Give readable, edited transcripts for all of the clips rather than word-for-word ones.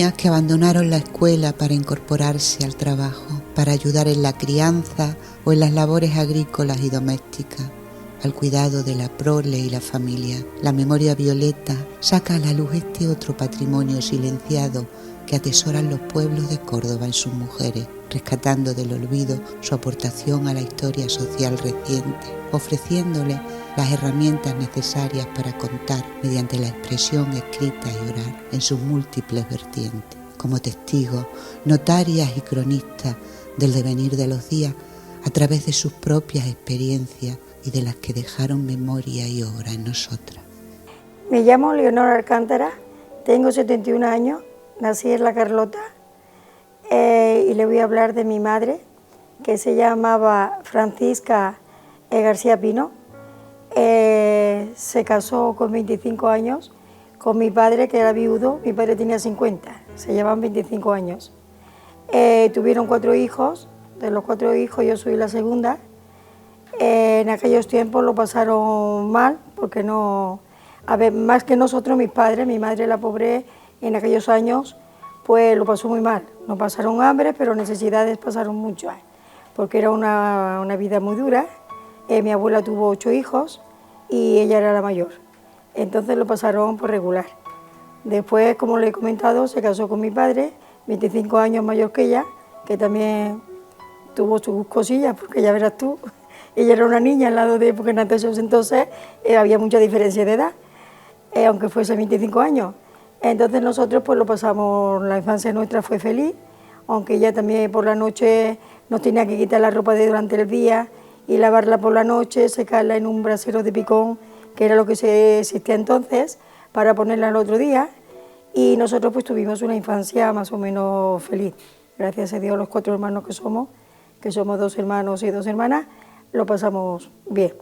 niñas que abandonaron la escuela para incorporarse al trabajo, para ayudar en la crianza o en las labores agrícolas y domésticas, al cuidado de la prole y la familia. La memoria violeta saca a la luz este otro patrimonio silenciado que atesoran los pueblos de Córdoba en sus mujeres, rescatando del olvido su aportación a la historia social reciente, ofreciéndole las herramientas necesarias para contar mediante la expresión escrita y oral en sus múltiples vertientes, como testigos, notarias y cronistas del devenir de los días a través de sus propias experiencias y de las que dejaron memoria y obra en nosotras. Me llamo Leonor Alcántara, tengo 71 años, nací en La Carlota y le voy a hablar de mi madre, que se llamaba Francisca García Pino. Se casó con 25 años con mi padre, que era viudo. Mi padre tenía 50, se llevaban 25 años. Tuvieron 4 hijos, de los 4 hijos yo soy la segunda. En aquellos tiempos lo pasaron mal, porque no, a ver, más que nosotros, mis padres, mi madre, la pobre, en aquellos años, pues lo pasó muy mal. No pasaron hambre, pero necesidades pasaron mucho, porque era una vida muy dura. Mi abuela tuvo 8 hijos y ella era la mayor, entonces lo pasaron por regular. Después, como le he comentado, se casó con mi padre, 25 años mayor que ella, que también tuvo sus cosillas, porque ya verás tú, ella era una niña al lado de, porque en aquellos entonces había mucha diferencia de edad, aunque fuese 25 años. Entonces nosotros pues lo pasamos, la infancia nuestra fue feliz, aunque ella también por la noche nos tenía que quitar la ropa de durante el día y lavarla por la noche, secarla en un brasero de picón, que era lo que se existía entonces, para ponerla al otro día. Y nosotros pues tuvimos una infancia más o menos feliz. Gracias a Dios, los 4 hermanos que somos 2 hermanos y 2 hermanas, lo pasamos bien.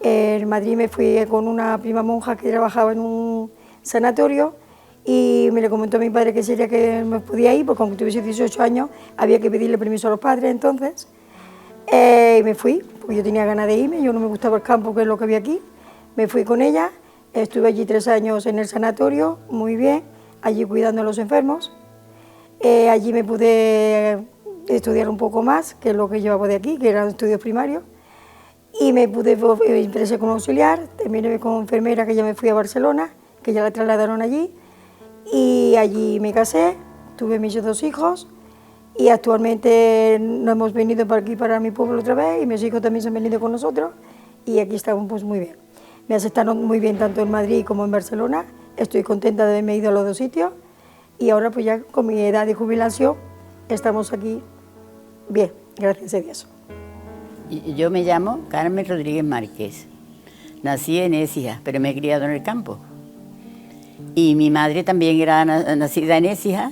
En Madrid me fui con una prima monja que trabajaba en un sanatorio y me le comentó a mi padre que sería que me podía ir, porque aunque tuviese 18 años había que pedirle permiso a los padres entonces. Y me fui, porque yo tenía ganas de irme, yo no me gustaba el campo, que es lo que había aquí. Me fui con ella, estuve allí 3 años en el sanatorio, muy bien, allí cuidando a los enfermos. Allí me pude estudiar un poco más, que es lo que llevaba de aquí, que eran estudios primarios. Y me pude empecé como auxiliar, terminé como enfermera, que ya me fui a Barcelona, que ya la trasladaron allí. Y allí me casé, tuve mis 2 hijos. Y actualmente nos hemos venido para aquí, para mi pueblo otra vez, y mis hijos también se han venido con nosotros, y aquí estamos pues muy bien. Me aceptaron muy bien tanto en Madrid como en Barcelona, estoy contenta de haberme ido a los 2 sitios, y ahora pues ya con mi edad de jubilación estamos aquí bien, gracias a Dios. Yo me llamo Carmen Rodríguez Márquez, nací en Écija, pero me he criado en el campo. Y mi madre también era nacida en Écija,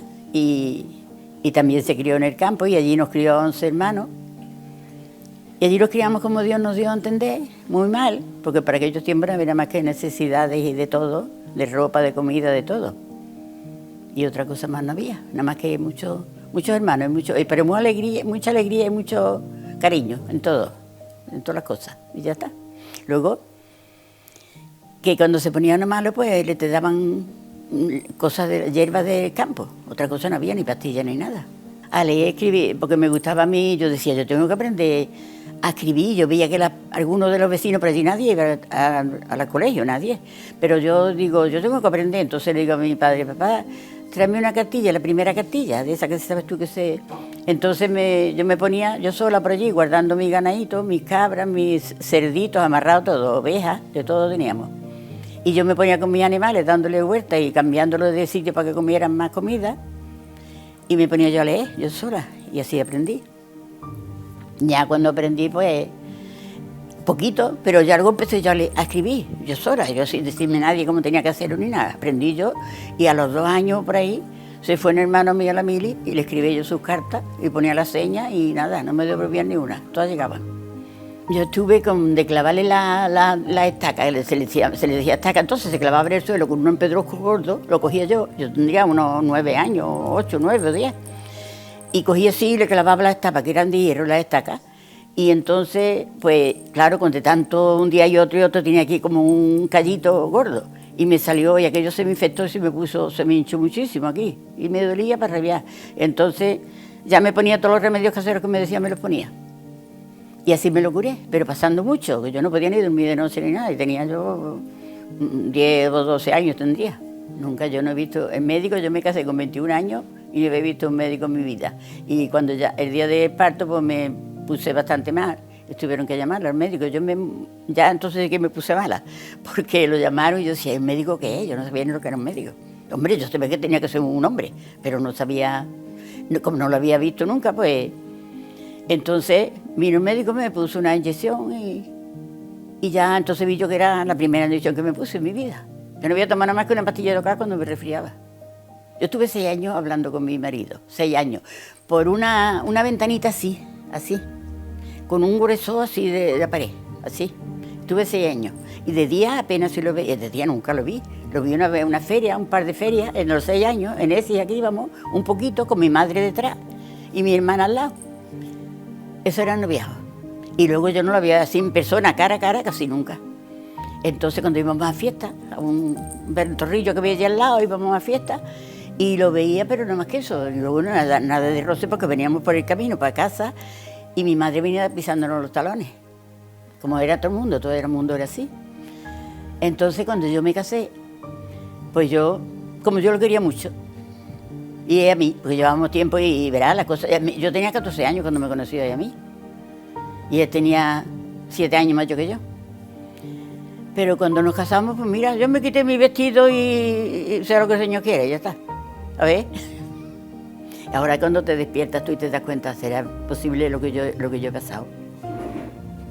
y también se crió en el campo, y allí nos crió 11 hermanos. Y allí los criamos como Dios nos dio a entender, muy mal, porque para aquellos tiempos no había más que necesidades y de todo, de ropa, de comida, de todo. Y otra cosa más no había, nada más que muchos hermanos, pero mucha alegría y mucho cariño en todo, en todas las cosas, y ya está. Luego, que cuando se ponía uno malo, pues le te daban cosas de hierbas del campo, otra cosa no había, ni pastillas ni nada. A leer, escribir, porque me gustaba a mí, yo decía, yo tengo que aprender a escribir. Yo veía que algunos de los vecinos, pero allí nadie iba al colegio, nadie. Pero yo digo, yo tengo que aprender. Entonces le digo a mi padre, papá, tráeme una cartilla, la primera cartilla, de esa que sabes tú que sé. Entonces yo me ponía yo sola por allí, guardando mis ganaditos, mis cabras, mis cerditos, amarrados, todo, ovejas, de todo teníamos. Y yo me ponía con mis animales, dándole vueltas y cambiándolos de sitio para que comieran más comida. Y me ponía yo a leer, yo sola, y así aprendí. Ya cuando aprendí, pues, poquito, pero ya luego empecé yo a escribir, yo sola, yo sin decirme a nadie cómo tenía que hacerlo ni nada. Aprendí yo, y a los 2 años por ahí, se fue un hermano mío a la mili, y le escribí yo sus cartas, y ponía las señas, y nada, no me devolvían ni una, todas llegaban. Yo estuve de clavarle la estaca, se le decía estaca, entonces se clavaba en el suelo con un empedrosco gordo, lo cogía yo tendría unos 9 años, 8, 9 o 10, y cogía así y le clavaba las estapas, que eran de hierro las estacas, y entonces, pues claro, con de tanto un día y otro tenía aquí como un callito gordo, y me salió, y aquello se me infectó y se me hinchó muchísimo aquí, y me dolía para rabiar. Entonces ya me ponía todos los remedios caseros que me decían, me los ponía. Y así me lo curé, pero pasando mucho, que yo no podía ni dormir de noche ni nada, y tenía yo 10 o 12 años tendría. Nunca yo no he visto el médico, yo me casé con 21 años y no he visto un médico en mi vida. Y cuando ya el día del parto pues me puse bastante mal, tuvieron que llamar al médico, ya entonces que me puse mala, porque lo llamaron y yo decía, ¿el médico qué es? Yo no sabía ni lo que era un médico. Hombre, yo sabía que tenía que ser un hombre, pero no sabía, como no lo había visto nunca, pues... Entonces vino el médico, me puso una inyección y ya entonces vi yo que era la primera inyección que me puse en mi vida. Yo no había tomado nada más que una pastilla de local cuando me resfriaba. Yo estuve 6 años hablando con mi marido, 6 años, por una ventanita así, con un grueso así de la pared, así. Tuve 6 años. Y de día apenas si lo veía, de día nunca lo vi. Lo vi una vez, una feria, un par de ferias, en los 6 años, en ese y aquí íbamos, un poquito, con mi madre detrás y mi hermana al lado. Eso era noviazgo. Y luego yo no lo había así en persona, cara a cara, casi nunca. Entonces cuando íbamos a fiesta, a un ventorrillo que había allí al lado, íbamos a fiesta, y lo veía, pero no más que eso. Y luego nada de roce, porque veníamos por el camino para casa, y mi madre venía pisándonos los talones. Como era todo el mundo era así. Entonces cuando yo me casé, pues como yo lo quería mucho, y ella a mí, porque llevábamos tiempo y verá las cosas. Yo tenía 14 años cuando me conoció ella a mí, y él tenía 7 años más que yo. Pero cuando nos casamos, pues mira, yo me quité mi vestido y sé lo que el Señor quiere, ya está. A ver. Ahora cuando te despiertas tú y te das cuenta, ¿será posible lo que yo he pasado?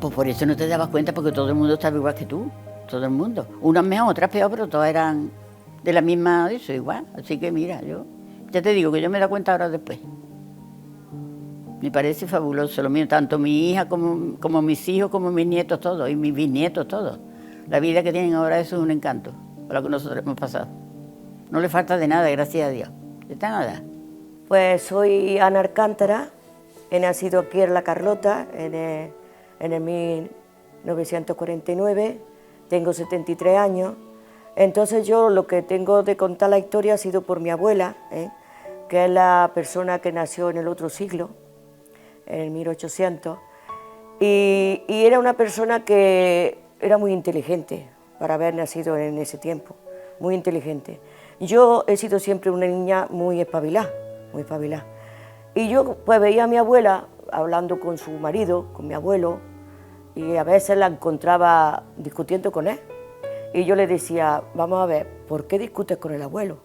Pues por eso no te dabas cuenta, porque todo el mundo estaba igual que tú, todo el mundo. Unas mejor, otras peor, pero todas eran de la misma, eso, igual. Así que mira, ya te digo que yo me he dado cuenta ahora después. Me parece fabuloso lo mío, tanto mi hija como mis hijos, como mis nietos, todos, y mis bisnietos, todos. La vida que tienen ahora, eso es un encanto, por lo que nosotros hemos pasado. No le falta de nada, gracias a Dios, de nada. Pues soy Ana Alcántara, he nacido aquí en La Carlota en el 1949, tengo 73 años. Entonces yo lo que tengo de contar la historia ha sido por mi abuela, que es la persona que nació en el otro siglo, en el 1800, y era una persona que era muy inteligente para haber nacido en ese tiempo, muy inteligente. Yo he sido siempre una niña muy espabilada, y yo pues veía a mi abuela hablando con su marido, con mi abuelo, y a veces la encontraba discutiendo con él. Y yo le decía, vamos a ver, ¿por qué discutes con el abuelo?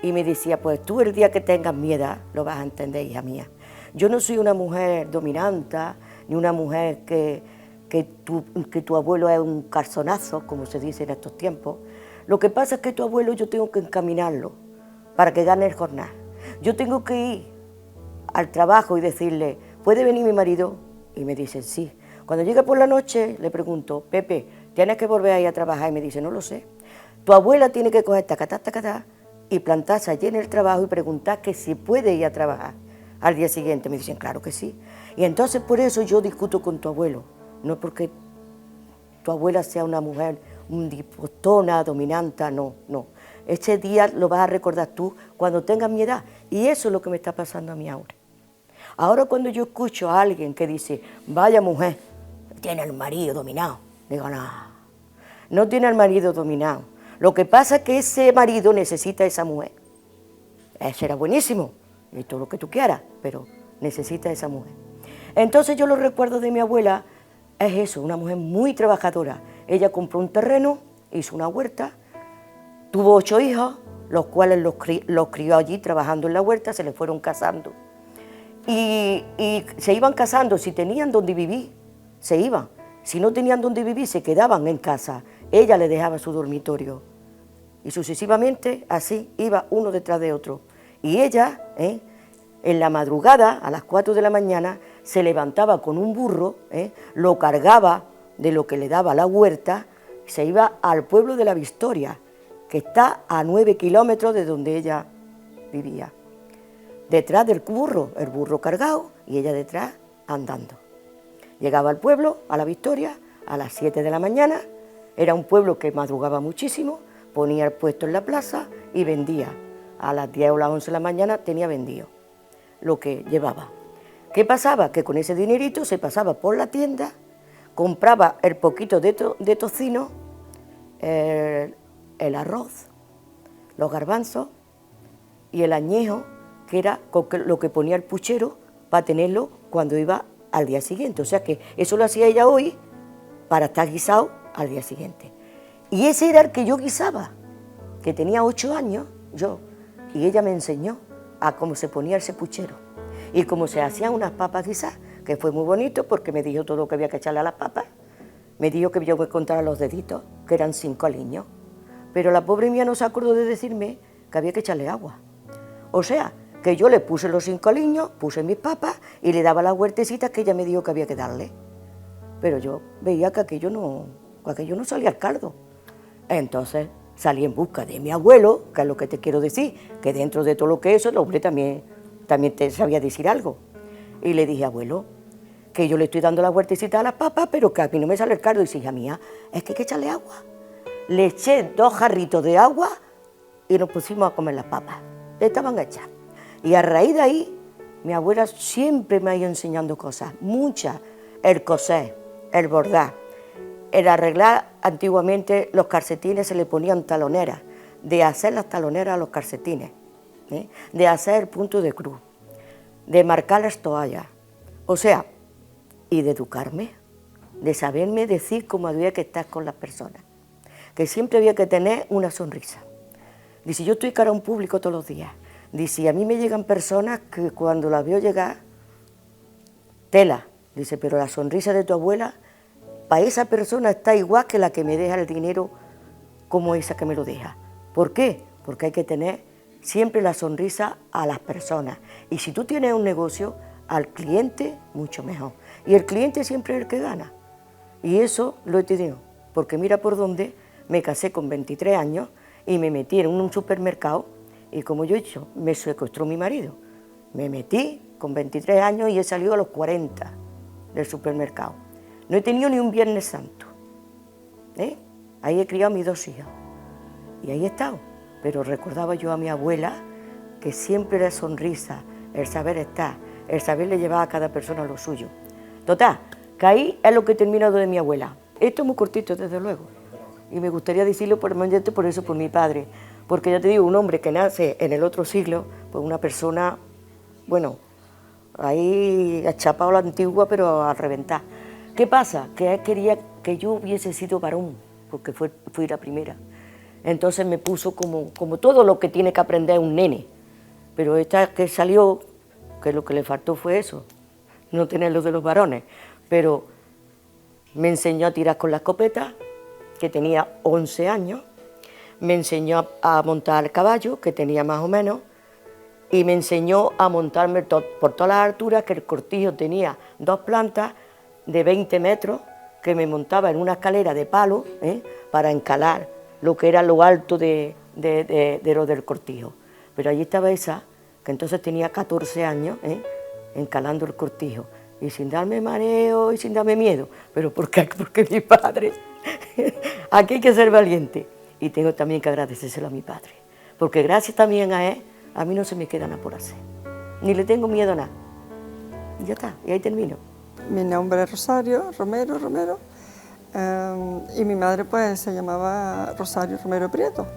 Y me decía, pues tú el día que tengas mi edad lo vas a entender, hija mía. Yo no soy una mujer dominante, ni una mujer que tu abuelo es un calzonazo, como se dice en estos tiempos. Lo que pasa es que tu abuelo yo tengo que encaminarlo para que gane el jornal. Yo tengo que ir al trabajo y decirle, ¿puede venir mi marido? Y me dicen, sí. Cuando llegue por la noche le pregunto, Pepe, ¿tienes que volver a ir a trabajar? Y me dice, no lo sé. Tu abuela tiene que coger tacatá, y plantarse allí en el trabajo y preguntar que si puede ir a trabajar al día siguiente. Me dicen, claro que sí. Y entonces por eso yo discuto con tu abuelo, no porque tu abuela sea una mujer dispostona, dominante, no. Ese día lo vas a recordar tú cuando tengas mi edad, y eso es lo que me está pasando a mí ahora. Ahora cuando yo escucho a alguien que dice, vaya mujer, tiene el marido dominado, digo, no tiene el marido dominado. Lo que pasa es que ese marido necesita a esa mujer. Ese era buenísimo, y todo lo que tú quieras, pero necesita a esa mujer. Entonces yo lo recuerdo de mi abuela, es eso, una mujer muy trabajadora. Ella compró un terreno, hizo una huerta, tuvo 8 hijos, los cuales los crió allí trabajando en la huerta, se les fueron casando. Y se iban casando, si tenían donde vivir, se iban. Si no tenían donde vivir, se quedaban en casa. Ella le dejaba su dormitorio. Y sucesivamente, así, iba uno detrás de otro. Y ella, en la madrugada, a las 4 de la mañana, se levantaba con un burro, lo cargaba de lo que le daba la huerta, y se iba al pueblo de La Victoria, que está a 9 kilómetros de donde ella vivía. Detrás del burro, el burro cargado, y ella detrás andando. Llegaba al pueblo, a La Victoria, a las 7 de la mañana. Era un pueblo que madrugaba muchísimo, ponía el puesto en la plaza y vendía. A las 10 o las 11 de la mañana tenía vendido lo que llevaba. ¿Qué pasaba? Que con ese dinerito se pasaba por la tienda, compraba el poquito de tocino, el arroz, los garbanzos y el añejo, que era lo que ponía el puchero para tenerlo cuando iba al día siguiente. O sea que eso lo hacía ella hoy para estar guisado al día siguiente. Y ese era el que yo guisaba, que tenía 8 años, yo, y ella me enseñó a cómo se ponía ese puchero y cómo se hacían unas papas guisadas, que fue muy bonito porque me dijo todo lo que había que echarle a las papas. Me dijo que yo me contara los deditos, que eran 5 aliños, pero la pobre mía no se acordó de decirme que había que echarle agua. O sea, que yo le puse los 5 aliños, puse mis papas y le daba las huertecitas que ella me dijo que había que darle. Pero yo veía que aquello no salía al caldo. Entonces salí en busca de mi abuelo, que es lo que te quiero decir, que dentro de todo lo que es eso, el hombre también te sabía decir algo. Y le dije, abuelo, que yo le estoy dando la huertecita a las papas, pero que a mí no me sale el caldo. Y dice, hija mía, es que hay que echarle agua. Le eché 2 jarritos de agua y nos pusimos a comer las papas. Estaban hechas. Y a raíz de ahí, mi abuela siempre me ha ido enseñando cosas, muchas. El coser, el bordar, el arreglar. Antiguamente los calcetines se le ponían taloneras, de hacer las taloneras a los calcetines, de hacer el punto de cruz, de marcar las toallas, o sea, y de educarme, de saberme decir cómo había que estar con las personas, que siempre había que tener una sonrisa. Dice, yo estoy cara a un público todos los días. Dice, a mí me llegan personas que cuando las veo llegar, tela. Dice, pero la sonrisa de tu abuela, para esa persona está igual que la que me deja el dinero como esa que me lo deja. ¿Por qué? Porque hay que tener siempre la sonrisa a las personas. Y si tú tienes un negocio, al cliente mucho mejor. Y el cliente siempre es el que gana. Y eso lo he tenido, porque mira por dónde me casé con 23 años y me metí en un supermercado y como yo he dicho, me secuestró mi marido. Me metí con 23 años y he salido a los 40 del supermercado. No he tenido ni un Viernes Santo. Ahí he criado a mis 2 hijos y ahí he estado. Pero recordaba yo a mi abuela que siempre era sonrisa, el saber estar, el saberle llevar a cada persona lo suyo. Total, que ahí es lo que he terminado de mi abuela. Esto es muy cortito, desde luego. Y me gustaría decirlo por eso, por mi padre. Porque ya te digo, un hombre que nace en el otro siglo, pues una persona, bueno, ahí ha chapado la antigua, pero a reventar. ¿Qué pasa? Que él quería que yo hubiese sido varón, porque fui la primera. Entonces me puso como todo lo que tiene que aprender un nene. Pero esta que salió, que lo que le faltó fue eso, no tener lo de los varones. Pero me enseñó a tirar con la escopeta, que tenía 11 años, me enseñó a montar el caballo, que tenía más o menos, y me enseñó a montarme por todas las alturas, que el cortijo tenía 2 plantas de 20 metros, que me montaba en una escalera de palo, para encalar lo que era lo alto de lo del cortijo. Pero allí estaba esa, que entonces tenía 14 años, encalando el cortijo, y sin darme mareo y sin darme miedo. ¿Pero por qué? Porque mi padre, aquí hay que ser valiente. Y tengo también que agradecérselo a mi padre, porque gracias también a él, a mí no se me queda nada por hacer, ni le tengo miedo a nada. Y ya está, y ahí termino. Mi nombre es Rosario Romero, y mi madre pues se llamaba Rosario Romero Prieto.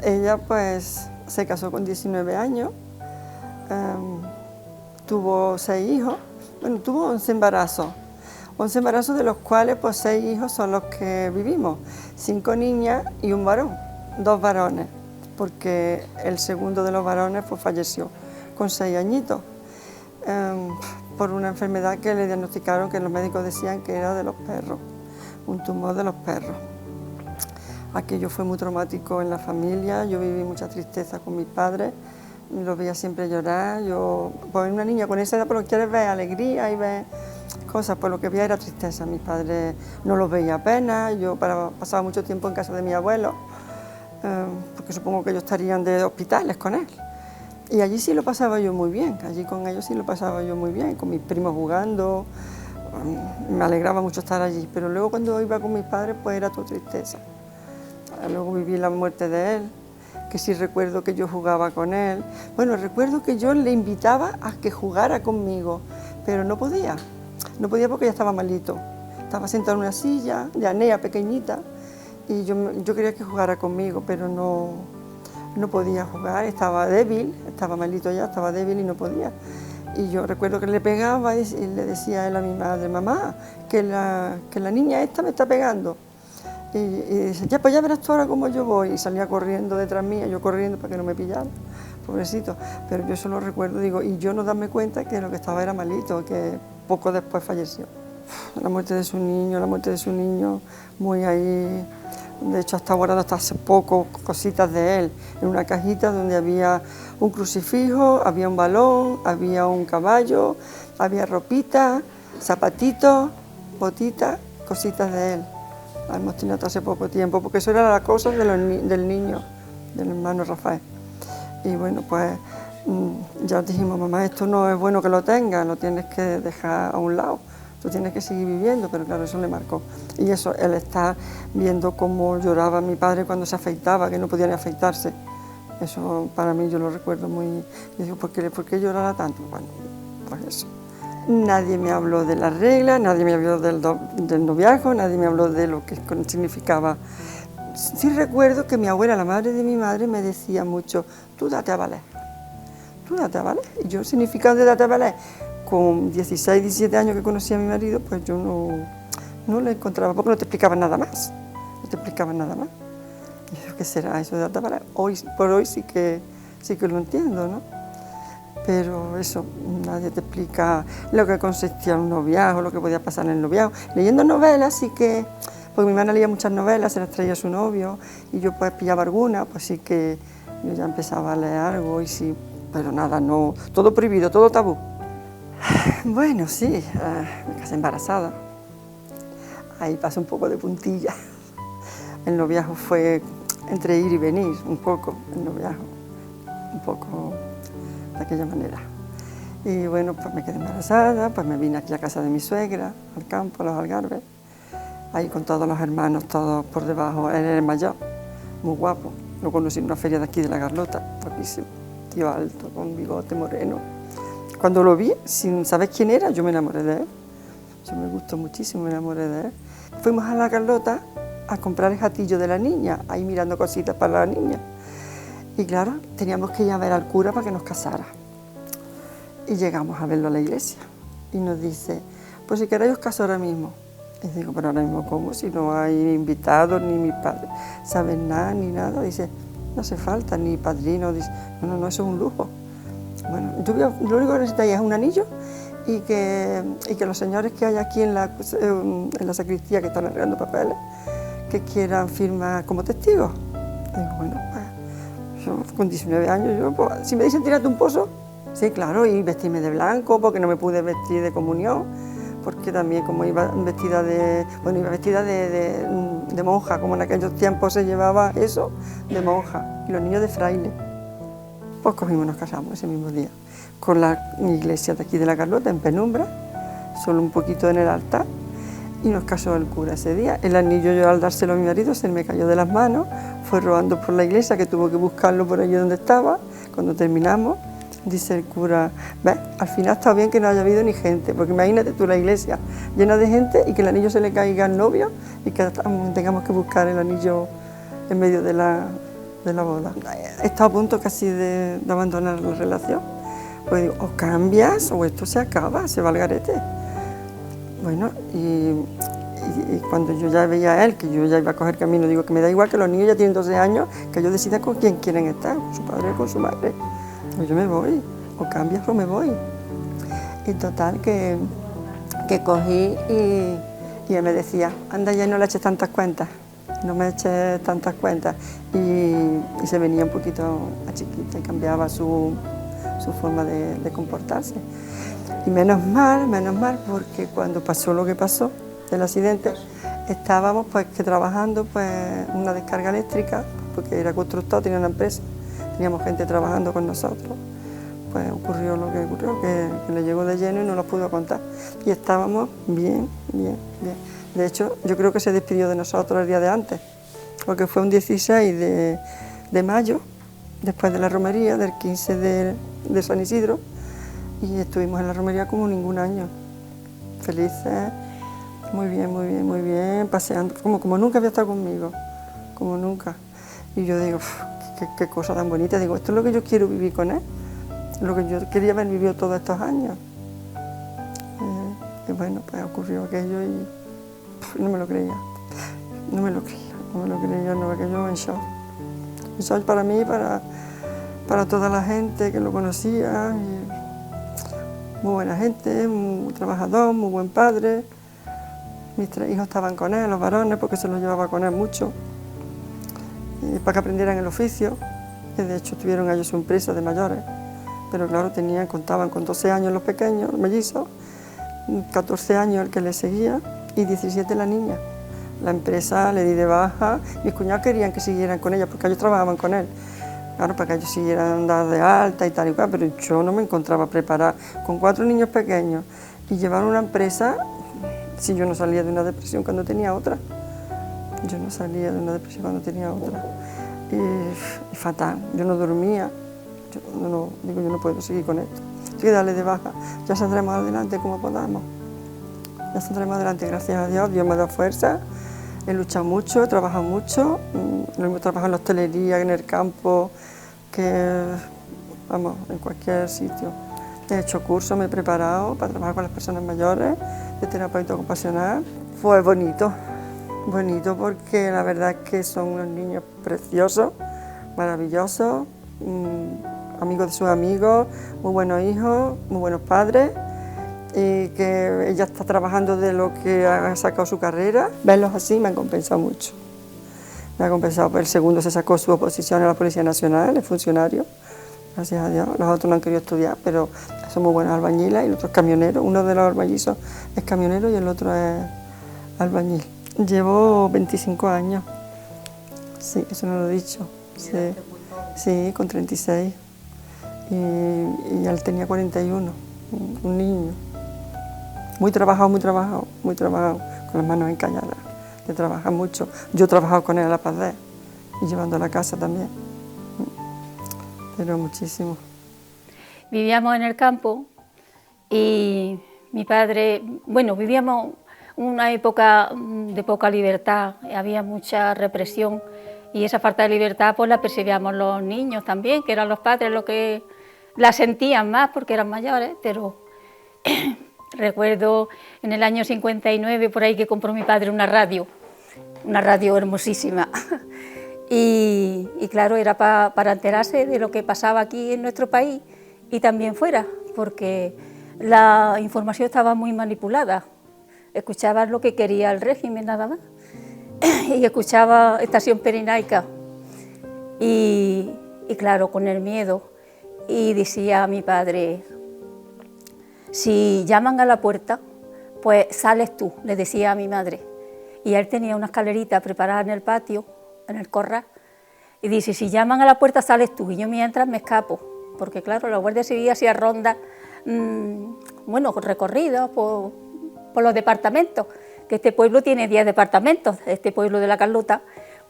Ella pues se casó con 19 años, tuvo 6 hijos, bueno, tuvo 11 embarazos. 11 embarazos, de los cuales pues 6 hijos son los que vivimos, 5 niñas y un varón, 2 varones, porque el segundo de los varones pues falleció con 6 añitos, por una enfermedad que le diagnosticaron, que los médicos decían que era de los perros, un tumor de los perros. Aquello fue muy traumático en la familia, yo viví mucha tristeza con mis padres, los veía siempre llorar. Yo, pues una niña con esa edad, pero quieres ver alegría y ver cosas, pues lo que veía era tristeza. Mis padres no los veía apenas, yo pasaba mucho tiempo en casa de mi abuelo, porque supongo que ellos estarían de hospitales con él. Y allí sí lo pasaba yo muy bien, allí con ellos sí lo pasaba yo muy bien, con mis primos jugando, me alegraba mucho estar allí, pero luego cuando iba con mis padres pues era toda tristeza. Luego viví la muerte de él, que sí recuerdo que yo jugaba con él. Bueno, recuerdo que yo le invitaba a que jugara conmigo, pero no podía. No podía porque ya estaba malito. Estaba sentado en una silla, de Anea pequeñita, y yo quería que jugara conmigo, pero no podía jugar, estaba débil, estaba malito ya, estaba débil y no podía. Y yo recuerdo que le pegaba y le decía a él a mi madre, mamá, que la niña esta me está pegando. Y dice, ya, pues ya verás tú ahora cómo yo voy. Y salía corriendo detrás mía, yo corriendo para que no me pillara, pobrecito. Pero yo solo recuerdo, digo, y yo no darme cuenta que lo que estaba era malito, que poco después falleció. La muerte de su niño, muy ahí. De hecho, hasta guardado hasta hace poco cositas de él, en una cajita donde había un crucifijo, había un balón, había un caballo, había ropita, zapatitos, botitas, cositas de él. La hemos tenido hasta hace poco tiempo, porque eso era la cosa del niño, del hermano Rafael. Y bueno, pues ya dijimos, mamá, esto no es bueno que lo tengas, lo tienes que dejar a un lado. Tú tienes que seguir viviendo, pero claro, eso le marcó. Y eso, él está viendo cómo lloraba mi padre cuando se afeitaba, que no podía ni afeitarse. Eso para mí yo lo recuerdo muy... Yo digo, ¿por qué lloraba tanto? Bueno, pues eso. Nadie me habló de la regla, nadie me habló del noviazgo, nadie me habló de lo que significaba. Sí recuerdo que mi abuela, la madre de mi madre, me decía mucho, tú date a valer, tú date a valer. Y yo, el significado de date a valer, con 16, 17 años que conocí a mi marido, pues yo no le encontraba, porque no te explicaban nada más, no te explicaban nada más. Y yo, ¿qué será eso de date a valer? Por hoy sí que lo entiendo, ¿no? Pero eso, nadie te explica lo que consistía en un noviazgo, lo que podía pasar en el noviazgo. Leyendo novelas sí que, porque mi hermana leía muchas novelas, se las traía su novio, y yo pues pillaba alguna, pues sí que yo ya empezaba a leer algo, y sí, pero nada, no, todo prohibido, todo tabú. Bueno, sí, me casé embarazada, ahí pasé un poco de puntilla. El noviazgo fue entre ir y venir, un poco, el noviazgo, un poco de aquella manera. Y bueno, pues me quedé embarazada, pues me vine aquí a casa de mi suegra, al campo, a los Algarves, ahí con todos los hermanos, todos por debajo. Él era el mayor, muy guapo, lo conocí en una feria de aquí de la Carlota, guapísimo, tío alto, con bigote moreno. Cuando lo vi, sin saber quién era, yo me enamoré de él. Yo me gustó muchísimo, me enamoré de él. Fuimos a la Carlota a comprar el jatillo de la niña, ahí mirando cositas para la niña. Y claro, teníamos que ir a ver al cura para que nos casara. Y llegamos a verlo a la iglesia. Y nos dice, pues si queréis os caso ahora mismo. Y digo, pero ahora mismo ¿cómo? Si no hay invitados, ni mis padres saben nada, ni nada. Dice, no hace falta, ni padrino. Dice, no, eso es un lujo. Bueno, lo único que necesitáis es un anillo y que los señores que hay aquí en la sacristía que están arreglando papeles, que quieran firmar como testigos. Digo, bueno, pues yo con 19 años, pues, si me dicen tírate un pozo, sí, claro, y vestirme de blanco porque no me pude vestir de comunión, porque también como iba vestida de monja, como en aquellos tiempos se llevaba eso, de monja, y los niños de fraile. Pues cogimos y nos casamos ese mismo día, con la iglesia de aquí de la Carlota, en penumbra, solo un poquito en el altar, y nos casó el cura ese día. El anillo, yo al dárselo a mi marido, se me cayó de las manos, fue rodando por la iglesia, que tuvo que buscarlo por allí donde estaba. Cuando terminamos, dice el cura, ¿ves? Al final está bien que no haya habido ni gente, porque imagínate tú la iglesia llena de gente y que el anillo se le caiga al novio y que tengamos que buscar el anillo en medio de la boda. He estado a punto casi de abandonar la relación, pues digo, o cambias o esto se acaba, se va al garete. Bueno, y cuando yo ya veía a él, que yo ya iba a coger camino, digo que me da igual que los niños ya tienen 12 años, que ellos decidan con quién quieren estar, con su padre o con su madre. Pues yo me voy, o cambias o me voy. Y total que cogí y él me decía, anda ya no le eches tantas cuentas, no me eches tantas cuentas. Y se venía un poquito a chiquita y cambiaba su forma de comportarse. Y menos mal, porque cuando pasó lo que pasó del accidente, estábamos pues trabajando pues una descarga eléctrica, porque era constructor, tenía una empresa, teníamos gente trabajando con nosotros. Pues ocurrió lo que ocurrió, que le llegó de lleno y no lo pudo contar. Y estábamos bien. De hecho, yo creo que se despidió de nosotros el día de antes. porque fue un 16 de mayo, después de la romería, del 15 de San Isidro, y estuvimos en la romería como ningún año, felices, muy bien, muy bien, muy bien, paseando, como nunca había estado conmigo, como nunca. Y yo digo, qué cosa tan bonita, digo, esto es lo que yo quiero vivir con él, lo que yo quería haber vivido todos estos años. Y bueno, pues ocurrió aquello y no me lo creía, no me lo creía, no, aquello en shock. En shock para mí y para toda la gente que lo conocía. Muy buena gente, muy trabajador, muy buen padre. Mis 3 hijos estaban con él, los varones, porque se los llevaba con él mucho, para que aprendieran el oficio, que de hecho tuvieron ellos su empresa de mayores, pero claro, contaban con 12 años los pequeños, los mellizos, 14 años el que le seguía y 17 la niña. La empresa le di de baja, mis cuñados querían que siguieran con ella porque ellos trabajaban con él, claro, para que ellos siguieran dar de alta y tal y cual, pero yo no me encontraba preparada con 4 niños pequeños y llevar una empresa si yo no salía de una depresión cuando tenía otra. Yo no salía de una depresión cuando tenía otra. Y fatal, yo no dormía, yo no puedo seguir con esto. Tengo que darle de baja, ya saldremos adelante como podamos. Ya saldremos adelante, gracias a Dios, Dios me da fuerza. He luchado mucho, he trabajado mucho, he trabajado en la hostelería, en el campo, vamos, en cualquier sitio. He hecho cursos, me he preparado para trabajar con las personas mayores, de terapeuta ocupacional. Fue bonito porque la verdad es que son unos niños preciosos, maravillosos, amigos de sus amigos, muy buenos hijos, muy buenos padres, y que ella está trabajando de lo que ha sacado su carrera. Verlos así me han compensado mucho. Me ha compensado, el segundo se sacó su oposición a la Policía Nacional, es funcionario, gracias a Dios. Los otros no han querido estudiar, pero son muy buenos albañiles y el otro es camionero. Uno de los albañizos es camionero y el otro es albañil. Llevo 25 años, sí, eso no lo he dicho, sí, con 36 y él tenía 41, un niño. Muy trabajado, con las manos encalladas, que trabaja mucho. Yo he trabajado con él a la Paz de y llevando a la casa también, pero muchísimo. Vivíamos en el campo y mi padre, bueno, vivíamos una época de poca libertad, había mucha represión y esa falta de libertad pues la percibíamos los niños también, que eran los padres los que la sentían más porque eran mayores, pero recuerdo en el año 59 por ahí que compró mi padre una radio hermosísima y claro, era para enterarse de lo que pasaba aquí en nuestro país y también fuera, porque la información estaba muy manipulada. Escuchaba lo que quería el régimen nada más y escuchaba Estación Pirenaica y claro, con el miedo, y decía a mi padre, si llaman a la puerta, pues sales tú, le decía a mi madre, y él tenía una escalerita preparada en el patio, en el corral, y dice, si llaman a la puerta sales tú, y yo mientras me escapo, porque claro, la Guardia Civil hacía rondas, bueno, recorridos por los departamentos, que este pueblo tiene 10 departamentos, este pueblo de la Carlota,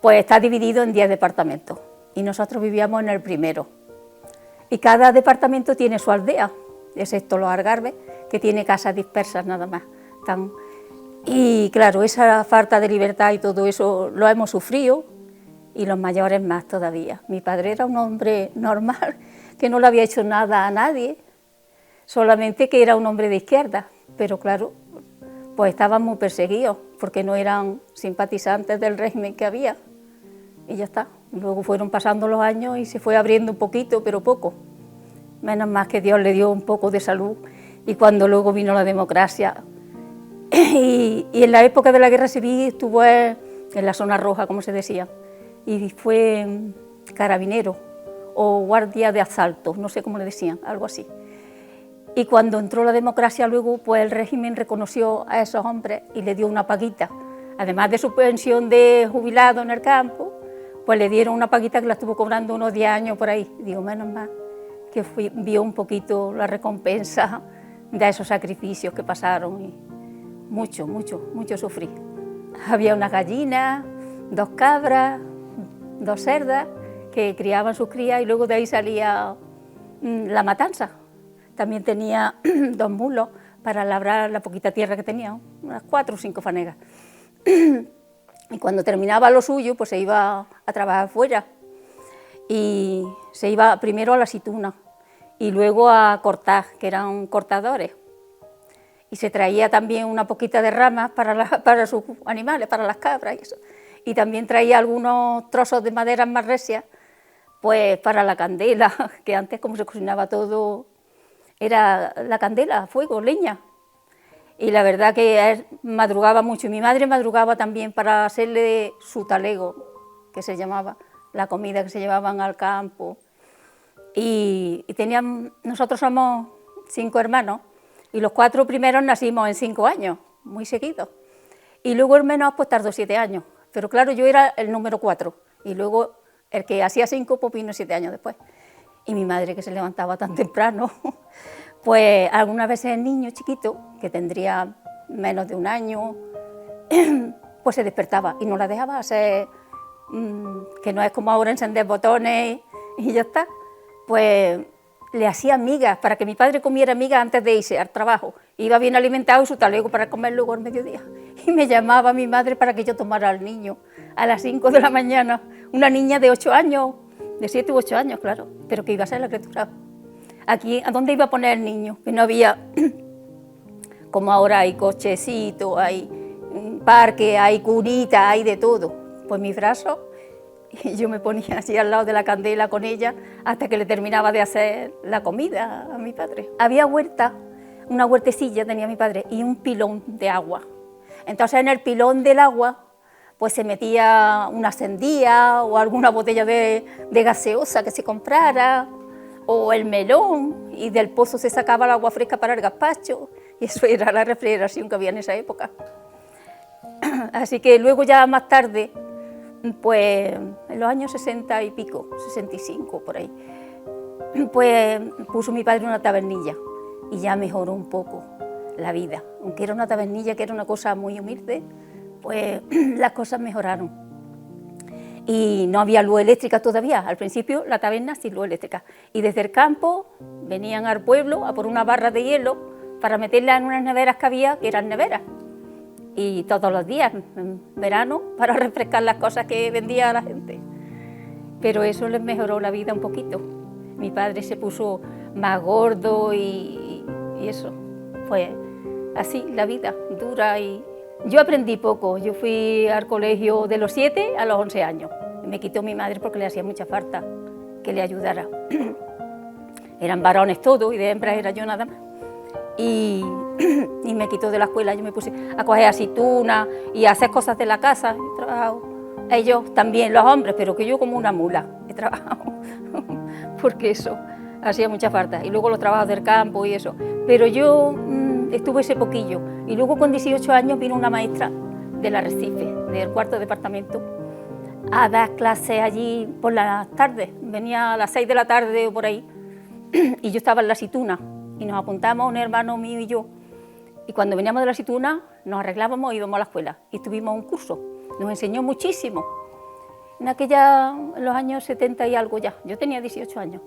pues está dividido en 10 departamentos, y nosotros vivíamos en el primero. Y cada departamento tiene su aldea, excepto los Algarbes, que tiene casas dispersas nada más. Y claro, esa falta de libertad y todo eso lo hemos sufrido, y los mayores más todavía. Mi padre era un hombre normal, que no le había hecho nada a nadie, solamente que era un hombre de izquierda, pero claro, pues estaban muy perseguidos, porque no eran simpatizantes del régimen que había, y ya está. Luego fueron pasando los años y se fue abriendo un poquito, pero poco. Menos más que Dios le dio un poco de salud, y cuando luego vino la democracia, y en la época de la Guerra Civil estuvo en la zona roja, como se decía, y fue carabinero, o guardia de asalto, no sé cómo le decían, algo así. Y cuando entró la democracia luego, pues el régimen reconoció a esos hombres y le dio una paguita. Además de su pensión de jubilado en el campo, pues le dieron una paguita que la estuvo cobrando unos 10 años por ahí. Digo, menos mal que vio un poquito la recompensa de esos sacrificios que pasaron y mucho sufrí. Había unas gallinas 2 cabras, 2 cerdas, que criaban sus crías y luego de ahí salía la matanza. También tenía 2 mulos para labrar la poquita tierra que tenía, unas 4 o 5 fanegas. Y cuando terminaba lo suyo, pues se iba a trabajar fuera. Y se iba primero a la aceituna y luego a cortar, que eran cortadores. Y se traía también una poquita de ramas para sus animales, para las cabras y eso. Y también traía algunos trozos de madera más recias, pues para la candela, que antes como se cocinaba todo, era la candela, fuego, leña. Y la verdad que él madrugaba mucho, y mi madre madrugaba también para hacerle su talego, que se llamaba, la comida que se llevaban al campo. Y nosotros somos 5 hermanos, y los 4 primeros nacimos en 5 años, muy seguidos. Y luego el menor pues tardó 7 años, pero claro, yo era el número 4, y luego el que hacía 5 pues vino 7 años después. Y mi madre, que se levantaba tan temprano, pues algunas veces el niño chiquito, que tendría menos de 1 año, pues se despertaba y no la dejaba hacer, que no es como ahora encender botones y ya está, pues le hacía migas para que mi padre comiera migas antes de irse al trabajo. Iba bien alimentado y su talego para comer luego al mediodía. Y me llamaba mi madre para que yo tomara al niño a las 5 de la mañana, una niña de 8 años, de 7 u 8 años, claro, pero que iba a ser la criatura. Aquí, ¿a dónde iba a poner el niño? Que no había, como ahora hay cochecitos, hay parque, hay curita, hay de todo. Pues mis brazos, y yo me ponía así al lado de la candela con ella hasta que le terminaba de hacer la comida a mi padre. Había huerta, una huertecilla tenía mi padre y un pilón de agua. Entonces en el pilón del agua pues se metía una sandía o alguna botella de gaseosa que se comprara, o el melón, y del pozo se sacaba el agua fresca para el gazpacho, y eso era la refrigeración que había en esa época. Así que luego ya más tarde, pues en los años 60 y pico, 65 por ahí, pues puso mi padre una tabernilla y ya mejoró un poco la vida. Aunque era una tabernilla que era una cosa muy humilde, pues las cosas mejoraron. Y no había luz eléctrica todavía, al principio la taberna sin luz eléctrica. Y desde el campo venían al pueblo a por una barra de hielo para meterla en unas neveras que había, que eran neveras. Y todos los días, en verano, para refrescar las cosas que vendía a la gente. Pero eso les mejoró la vida un poquito. Mi padre se puso más gordo y eso. Fue así la vida, dura. Y yo aprendí poco. Yo fui al colegio de los 7 a los 11 años. Me quitó mi madre porque le hacía mucha falta que le ayudara. Eran varones todos y de hembras era yo nada más. Y me quitó de la escuela. Yo me puse a coger aceitunas y a hacer cosas de la casa. He trabajado. Ellos también, los hombres, pero que yo como una mula he trabajado. Porque eso hacía mucha falta. Y luego los trabajos del campo y eso. Pero yo estuve ese poquillo. Y luego con 18 años vino una maestra del Arrecife, del 4º departamento, a dar clases allí por las tardes. Venía a las 6 de la tarde o por ahí. Y yo estaba en la aceituna. Y nos apuntamos, un hermano mío y yo. Y cuando veníamos de la aceituna, nos arreglábamos y íbamos a la escuela. Y tuvimos un curso. Nos enseñó muchísimo. En los años 70 y algo ya. Yo tenía 18 años.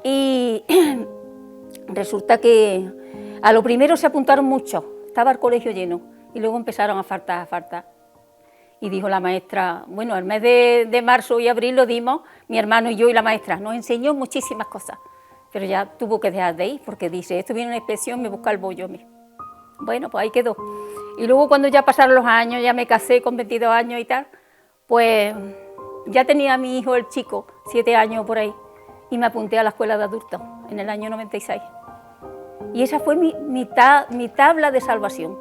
Y resulta que a lo primero se apuntaron muchos. Estaba el colegio lleno. Y luego empezaron a faltar. Y dijo la maestra, bueno, el mes de marzo y abril lo dimos, mi hermano y yo y la maestra. Nos enseñó muchísimas cosas. Pero ya tuvo que dejar de ir, porque dice, esto viene una inspección, me busca el bollo a mí. Bueno, pues ahí quedó. Y luego cuando ya pasaron los años, ya me casé con 22 años y tal, pues ya tenía a mi hijo, el chico, 7 años por ahí, y me apunté a la escuela de adultos en el año 96. Y esa fue mi tabla de salvación.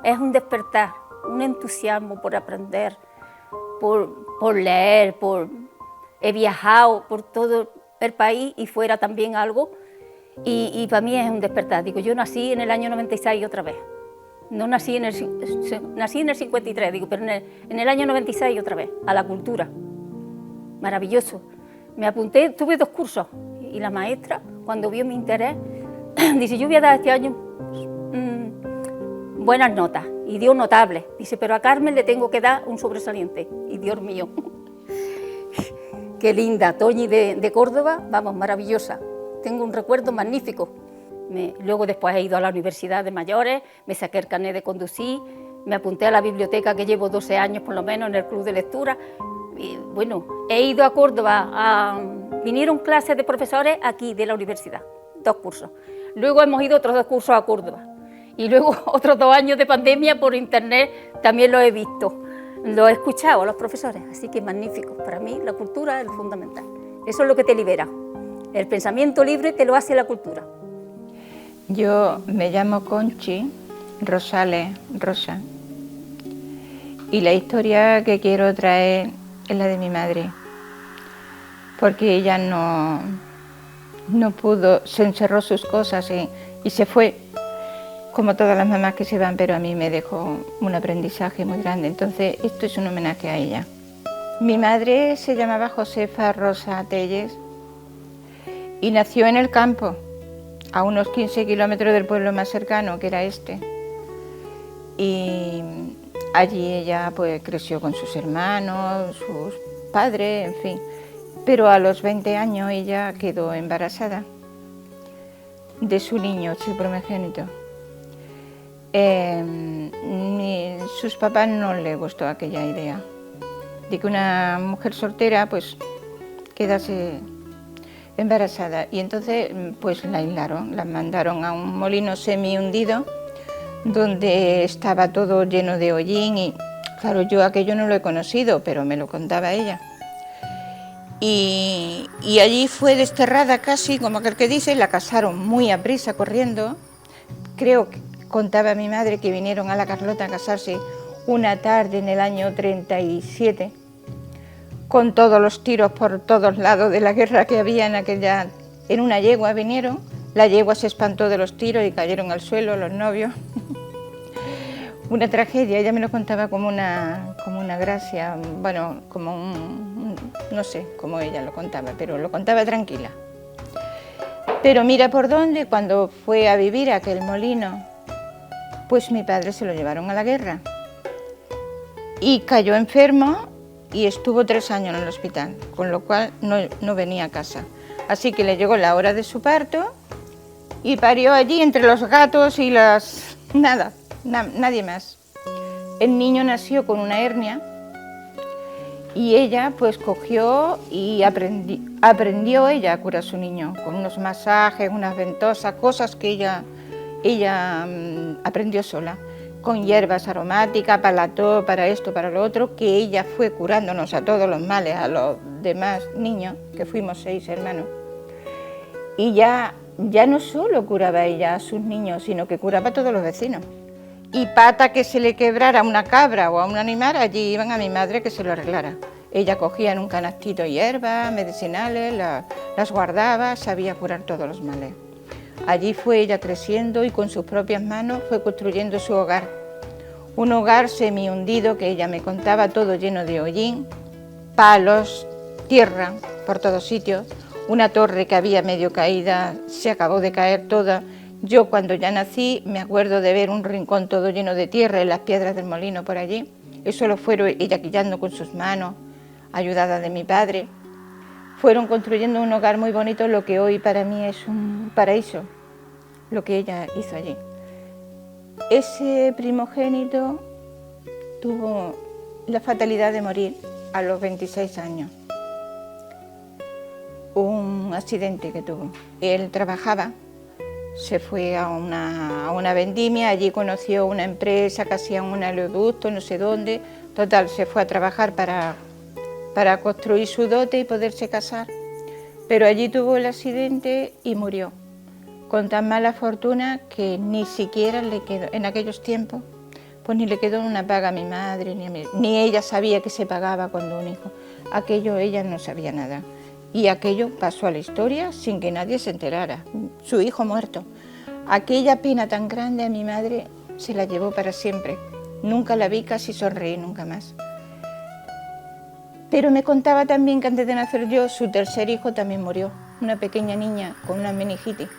Es un despertar, un entusiasmo por aprender, por leer, he viajado por todo el país y fuera también algo, y para mí es un despertar. Digo, yo nací en el año 96 otra vez, no nací nací en el 53, digo, pero en el año 96 otra vez, a la cultura, maravilloso. Me apunté, tuve 2 cursos, y la maestra, cuando vio mi interés, dice, yo voy a dar este año buenas notas y dio notables. Dice, pero a Carmen le tengo que dar un sobresaliente. Y Dios mío, qué linda, Toñi de Córdoba, vamos, maravillosa. Tengo un recuerdo magnífico. Luego después he ido a la Universidad de Mayores, me saqué el carnet de conducir, me apunté a la biblioteca que llevo 12 años por lo menos en el club de lectura. Y, bueno, he ido a Córdoba, vinieron clases de profesores aquí de la universidad, 2 cursos. Luego hemos ido otros 2 cursos a Córdoba. Y luego otros 2 años de pandemia por internet también lo he visto, lo he escuchado a los profesores, así que magnífico. Para mí la cultura es lo fundamental, eso es lo que te libera. El pensamiento libre te lo hace la cultura. Yo me llamo Conchi Rosales Rosa y la historia que quiero traer es la de mi madre, porque ella no pudo, se encerró sus cosas y se fue, como todas las mamás que se van, pero a mí me dejó un aprendizaje muy grande, entonces esto es un homenaje a ella. Mi madre se llamaba Josefa Rosa Telles y nació en el campo, a unos 15 kilómetros del pueblo más cercano, que era este. Y allí ella pues creció con sus hermanos, sus padres, en fin. Pero a los 20 años ella quedó embarazada de su niño, su primogénito. Sus papás no les gustó aquella idea de que una mujer soltera pues quedase embarazada, y entonces pues la aislaron, la mandaron a un molino semi hundido donde estaba todo lleno de hollín, y claro, yo aquello no lo he conocido, pero me lo contaba ella. Y allí fue desterrada casi, como aquel que dice, la casaron muy a prisa, corriendo. Creo que contaba mi madre que vinieron a la Carlota a casarse una tarde en el año 37, con todos los tiros por todos lados de la guerra que había en una yegua vinieron, la yegua se espantó de los tiros y cayeron al suelo los novios. Una tragedia, ella me lo contaba como una gracia, bueno, como no sé cómo ella lo contaba, pero lo contaba tranquila. Pero mira por dónde, cuando fue a vivir a aquel molino, pues mi padre se lo llevaron a la guerra y cayó enfermo y estuvo 3 años en el hospital, con lo cual no venía a casa. Así que le llegó la hora de su parto y parió allí entre los gatos y las... nadie más. El niño nació con una hernia y ella pues cogió y aprendió ella a curar a su niño, con unos masajes, unas ventosas, cosas que ella aprendió sola, con hierbas aromáticas, para la tos, para esto, para lo otro, que ella fue curándonos a todos los males, a los demás niños, que fuimos 6 hermanos. Y ya no solo curaba ella a sus niños, sino que curaba a todos los vecinos. Y pata que se le quebrara a una cabra o a un animal, allí iban a mi madre que se lo arreglara. Ella cogía en un canastito hierbas medicinales, las guardaba, sabía curar todos los males. Allí fue ella creciendo y con sus propias manos fue construyendo su hogar. Un hogar semi-hundido que ella me contaba, todo lleno de hollín, palos, tierra por todos sitios. Una torre que había medio caída, se acabó de caer toda. Yo cuando ya nací me acuerdo de ver un rincón todo lleno de tierra y las piedras del molino por allí. Eso lo fueron ella quitando con sus manos, ayudada de mi padre. Fueron construyendo un hogar muy bonito, lo que hoy para mí es un paraíso, lo que ella hizo allí. Ese primogénito tuvo la fatalidad de morir a los 26 años. Un accidente que tuvo. Él trabajaba, se fue a una vendimia, allí conoció una empresa que hacía un oleoducto, no sé dónde. Total, se fue a trabajar para construir su dote y poderse casar. Pero allí tuvo el accidente y murió, con tan mala fortuna que ni siquiera le quedó, en aquellos tiempos, pues ni le quedó una paga a mi madre, ni ella sabía que se pagaba cuando un hijo. Aquello ella no sabía nada. Y aquello pasó a la historia sin que nadie se enterara, su hijo muerto. Aquella pena tan grande a mi madre se la llevó para siempre. Nunca la vi casi sonreír, nunca más. Pero me contaba también que antes de nacer yo, su tercer hijo también murió, una pequeña niña con una meningitis.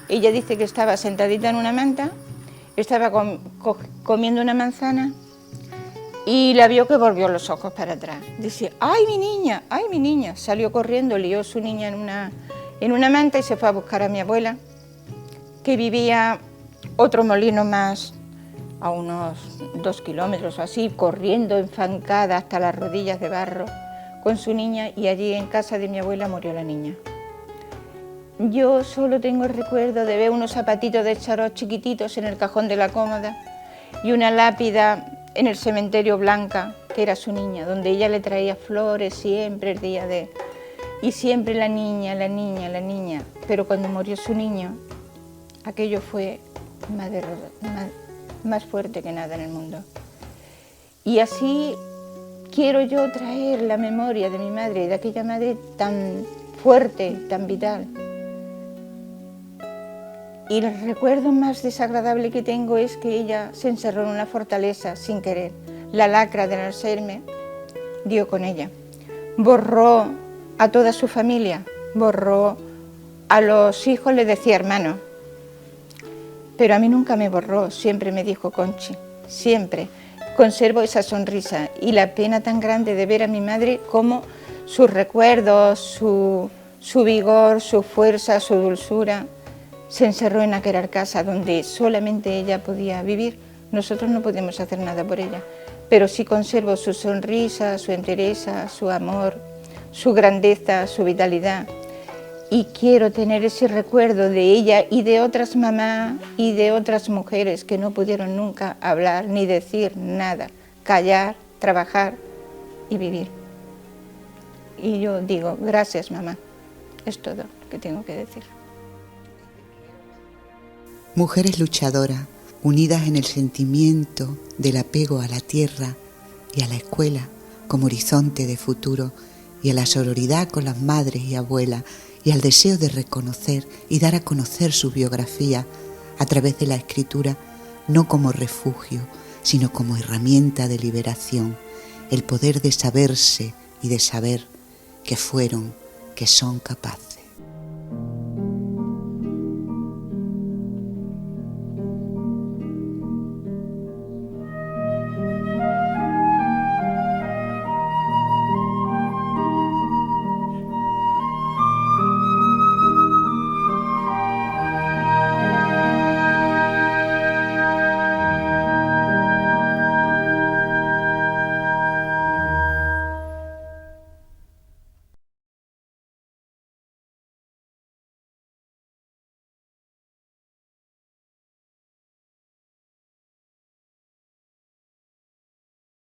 Ella dice que estaba sentadita en una manta estaba comiendo una manzana y la vio que volvió los ojos para atrás. Dice, ¡ay, mi niña! ¡Ay, mi niña! Salió corriendo, lió a su niña en una manta y se fue a buscar a mi abuela, que vivía otro molino más, a unos 2 kilómetros o así, corriendo enfancada hasta las rodillas de barro con su niña, y allí en casa de mi abuela murió la niña. Yo solo tengo el recuerdo de ver unos zapatitos de charol chiquititos en el cajón de la cómoda y una lápida en el cementerio blanca, que era su niña, donde ella le traía flores siempre el día de... Y siempre la niña, la niña, la niña. Pero cuando murió su niño, aquello fue más fuerte que nada en el mundo. Y así quiero yo traer la memoria de mi madre, de aquella madre tan fuerte, tan vital. Y el recuerdo más desagradable que tengo es que ella se encerró en una fortaleza sin querer. La lacra del Alzheimer dio con ella. Borró a toda su familia, borró a los hijos, le decía hermano. Pero a mí nunca me borró, siempre me dijo Conchi, siempre. Conservo esa sonrisa y la pena tan grande de ver a mi madre como sus recuerdos, su vigor, su fuerza, su dulzura, se encerró en aquella casa donde solamente ella podía vivir. Nosotros no podemos hacer nada por ella, pero sí conservo su sonrisa, su entereza, su amor, su grandeza, su vitalidad. Y quiero tener ese recuerdo de ella y de otras mamás y de otras mujeres que no pudieron nunca hablar ni decir nada, callar, trabajar y vivir. Y yo digo, gracias mamá, es todo lo que tengo que decir. Mujeres luchadoras, unidas en el sentimiento del apego a la tierra y a la escuela como horizonte de futuro, y a la sororidad con las madres y abuelas, y al deseo de reconocer y dar a conocer su biografía a través de la escritura, no como refugio, sino como herramienta de liberación, el poder de saberse y de saber que fueron, que son capaces.